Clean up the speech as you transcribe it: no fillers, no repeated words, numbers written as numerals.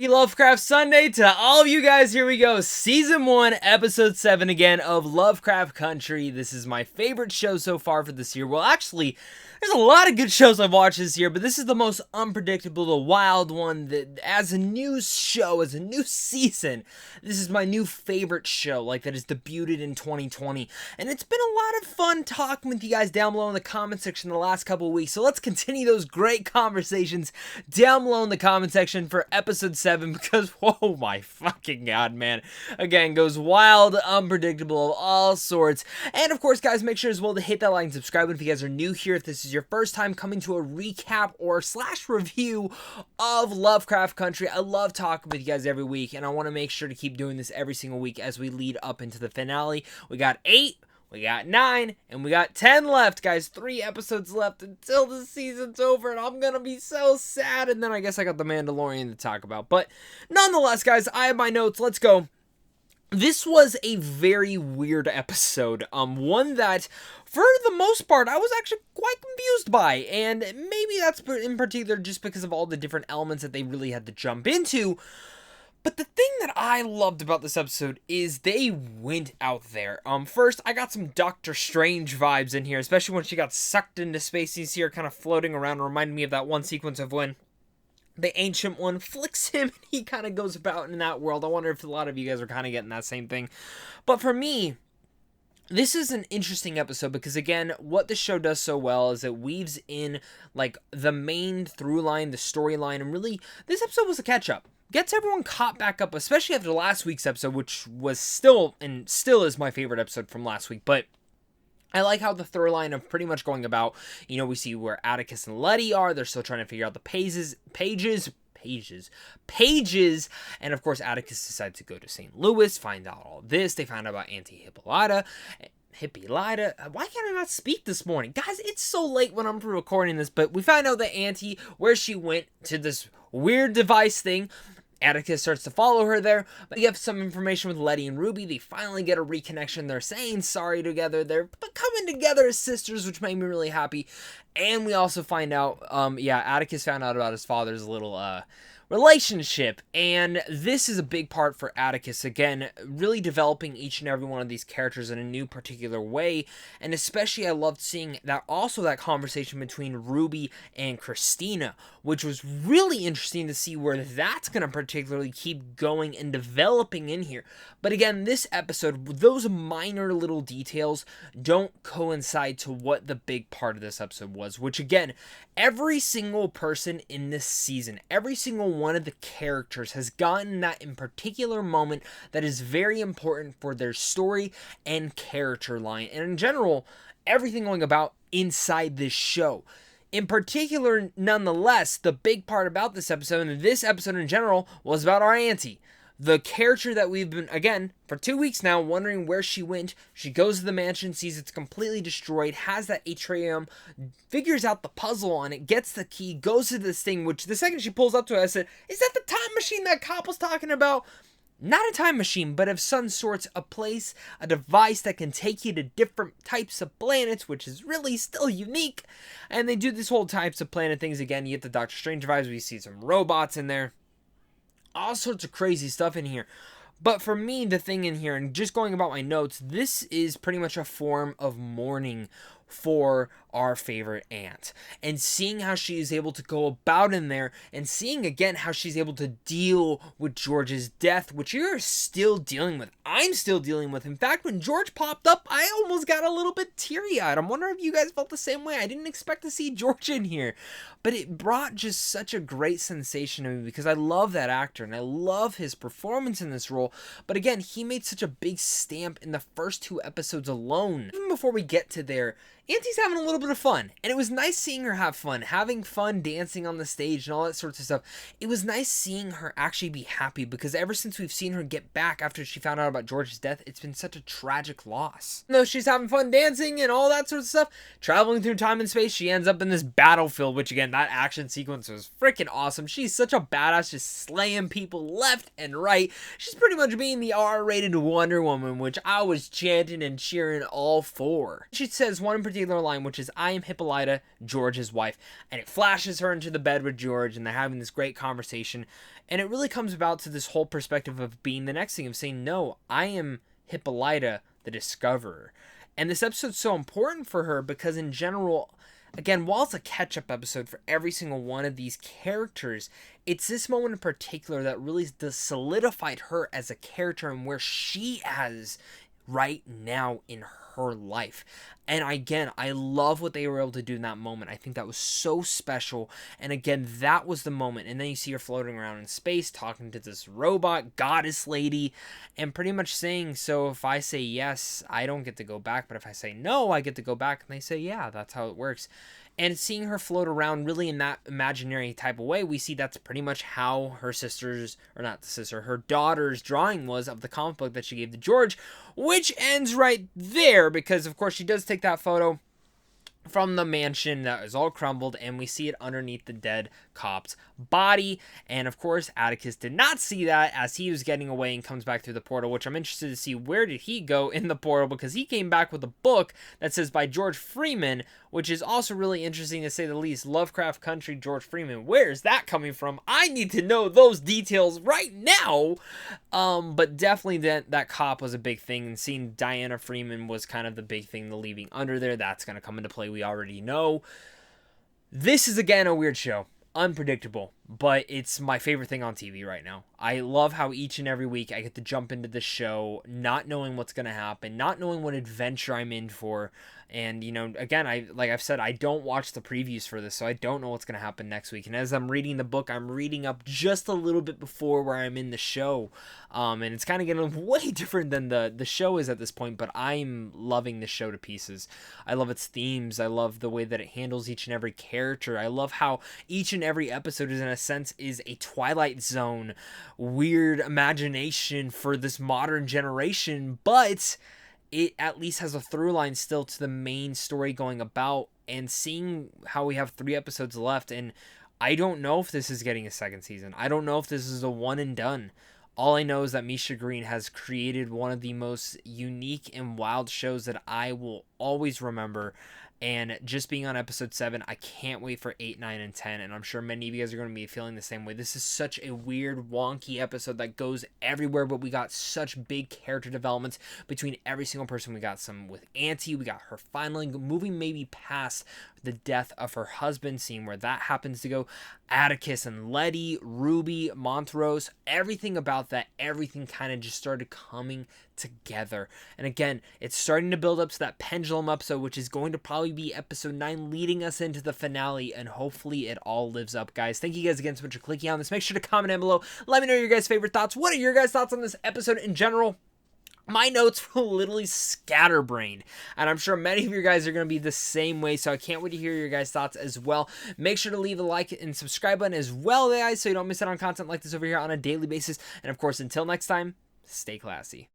Happy Lovecraft Sunday to all of you guys. Here we go. Season 1, Episode 7 again of Lovecraft Country. This is my favorite show so far for this year. Well, actually, there's a lot of good shows I've watched this year, but this is the most unpredictable, the wild one that as a new show, as a new season, this is my new favorite show, like that is debuted in 2020. And it's been a lot of fun talking with you guys down below in the comment section the last couple of weeks. So let's continue those great conversations down below in the comment section for Episode 7 because, oh my fucking god, man. Again, goes wild, unpredictable of all sorts. And of course, guys, make sure as well to hit that like and subscribe if you guys are new here. If this is your first time coming to a recap or / review of Lovecraft Country, I love talking with you guys every week, and I want to make sure to keep doing this every single week as we lead up into the finale. We got 8, we got 9, and we got 10 left, guys. 3 episodes left until the season's over, and I'm gonna be so sad. And then I guess I got The Mandalorian to talk about. But nonetheless, guys, I have my notes. Let's go. This was a very weird episode, one that, for the most part, I was actually quite confused by, and maybe that's in particular just because of all the different elements that they really had to jump into. But the thing that I loved about this episode is they went out there. First, I got some Doctor Strange vibes in here, especially when she got sucked into space. You see her kind of floating around, reminding me of that one sequence of when the Ancient One flicks him and he kind of goes about in that world. I wonder if a lot of you guys are kind of getting that same thing. But for me, this is an interesting episode because, again, what the show does so well is it weaves in, like, the main through line, the storyline, and really, this episode was a catch-up. Gets everyone caught back up, especially after last week's episode, which was still is my favorite episode from last week, but I like how the through line of pretty much going about, you know, we see where Atticus and Letty are. They're still trying to figure out the pages, and of course Atticus decides to go to St. Louis, find out all this. They find out about Auntie Hippolyta. Why can't I not speak this morning? Guys, it's so late when I'm recording this, but we find out that Auntie, where she went to this weird device thing, Atticus starts to follow her there, but you have some information with Letty and Ruby. They finally get a reconnection. They're saying sorry together. They're coming together as sisters, which made me really happy. And we also find out, Atticus found out about his father's little, relationship, and this is a big part for Atticus, again, really developing each and every one of these characters in a new particular way, and especially I loved seeing that conversation between Ruby and Christina, which was really interesting to see where that's going to particularly keep going and developing in here. But again, this episode, those minor little details don't coincide to what the big part of this episode was, which again, every single person in this season, every single one of the characters has gotten that in particular moment that is very important for their story and character line, and in general, everything going about inside this show. In particular, nonetheless, the big part about this episode, and this episode in general, was about our auntie. The character that we've been, again, for 2 weeks now, wondering where she went. She goes to the mansion, sees it's completely destroyed, has that atrium, figures out the puzzle on it, gets the key, goes to this thing, which the second she pulls up to it, I said, is that the time machine that cop was talking about? Not a time machine, but of some sorts, a place, a device that can take you to different types of planets, which is really still unique. And they do this whole types of planet things again. You get the Doctor Strange vibes, we see some robots in there. All sorts of crazy stuff in here. But for me, the thing in here, and just going about my notes, this is pretty much a form of mourning for our favorite aunt, and seeing how she is able to go about in there, and seeing again how she's able to deal with George's death, which you're still dealing with. I'm still dealing with. In fact, when George popped up, I almost got a little bit teary-eyed. I'm wondering if you guys felt the same way. I didn't expect to see George in here, but it brought just such a great sensation to me because I love that actor and I love his performance in this role. But again, he made such a big stamp in the first 2 episodes alone. Even before we get to there, Auntie's having a little bit of fun, and it was nice seeing her have fun, having fun dancing on the stage and all that sorts of stuff. It was nice seeing her actually be happy, because ever since we've seen her get back after she found out about George's death, it's been such a tragic loss. Though she's having fun dancing and all that sort of stuff, traveling through time and space, she ends up in this battlefield, which again, that action sequence was freaking awesome. She's such a badass, just slaying people left and right. She's pretty much being the R-rated Wonder Woman, which I was chanting and cheering all for. She says one in particular particular line, which is, "I am Hippolyta, George's wife." And it flashes her into the bed with George, and they're having this great conversation. And it really comes about to this whole perspective of being the next thing, of saying, no, I am Hippolyta, the discoverer. And this episode's so important for her because in general, again, while it's a catch-up episode for every single one of these characters, it's this moment in particular that really solidified her as a character and where she is right now in her life. And again, I love what they were able to do in that moment. I think that was so special. And again, that was the moment. And then you see her floating around in space, talking to this robot goddess lady, and pretty much saying, so if I say yes, I don't get to go back, but if I say no, I get to go back. And they say, yeah, that's how it works. And seeing her float around really in that imaginary type of way, we see that's pretty much how her sister's, or not the sister, her daughter's drawing was of the comic book that she gave to George, which ends right there because, of course, she does take that photo from the mansion that is all crumbled, and we see it underneath the dead cop's body. And of course, Atticus did not see that as he was getting away and comes back through the portal, which I'm interested to see where did he go in the portal, because he came back with a book that says by George Freeman, which is also really interesting to say the least. Lovecraft Country, George Freeman. Where is that coming from? I need to know those details right now. But definitely that cop was a big thing, and seeing Diana Freeman was kind of the big thing, the leaving under there. That's going to come into play. We already know. This is, again, a weird show. Unpredictable, but it's my favorite thing on TV right now. I love how each and every week I get to jump into the show, not knowing what's going to happen, not knowing what adventure I'm in for. And, you know, again, like I've said, I don't watch the previews for this, so I don't know what's going to happen next week. And as I'm reading the book, I'm reading up just a little bit before where I'm in the show. And it's kind of getting way different than the show is at this point, but I'm loving the show to pieces. I love its themes. I love the way that it handles each and every character. I love how each and every episode is, in a sense, is a Twilight Zone weird imagination for this modern generation, but it at least has a through line still to the main story going about. And seeing how we have 3 episodes left, and I don't know if this is getting a second season. I don't know if this is a one and done. All I know is that Misha Green has created one of the most unique and wild shows that I will always remember. And just being on episode 7, I can't wait for 8, 9, and 10. And I'm sure many of you guys are going to be feeling the same way. This is such a weird, wonky episode that goes everywhere, but we got such big character developments between every single person. We got some with Auntie. We got her finally moving maybe past the death of her husband, seeing where that happens to go. Atticus and Letty, Ruby, Montrose, everything about that, everything kind of just started coming together. And again, it's starting to build up to that pendulum episode, which is going to probably be episode 9, leading us into the finale, and hopefully it all lives up, guys. Thank you guys again so much for clicking on this. Make sure to comment down below. Let me know your guys' favorite thoughts. What are your guys' thoughts on this episode in general? My notes were literally scatterbrained, and I'm sure many of you guys are going to be the same way, so I can't wait to hear your guys' thoughts as well. Make sure to leave a like and subscribe button as well, guys, so you don't miss out on content like this over here on a daily basis. And of course, until next time, stay classy.